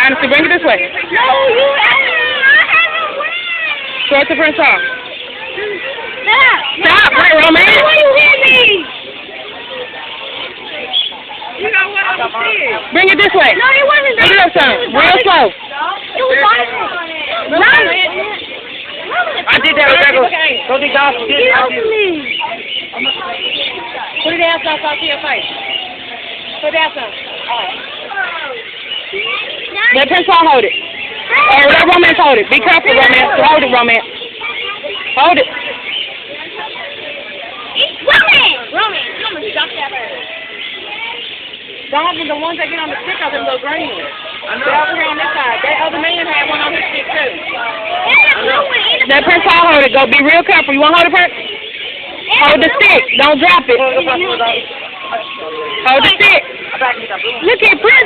Dynasty, bring it this way. No, you haven't won. Show it to Prince Charles. Stop, wait, Roman. Why you hit me? You know what I'm saying? Bring it this way. No, it wasn't that. Bring it up, son. Real slow. It was violent. I did that with regular. Go dig off. Get off of me. Put it down, son. Talk to your face. Put it down, son. Let Prince Charles hold it. Let Romance hold it. Be careful, Romance. Hold it, Romance. Hold it. Roman, stop that. Don't be the ones that get on the stick of them, those green ones. They're over here on this side. That other man had one on his stick, too. Let Prince Charles hold it. Go be real careful. You want to hold it, Prince? Hold the stick. Don't drop it. Hold the stick. Look at Prince.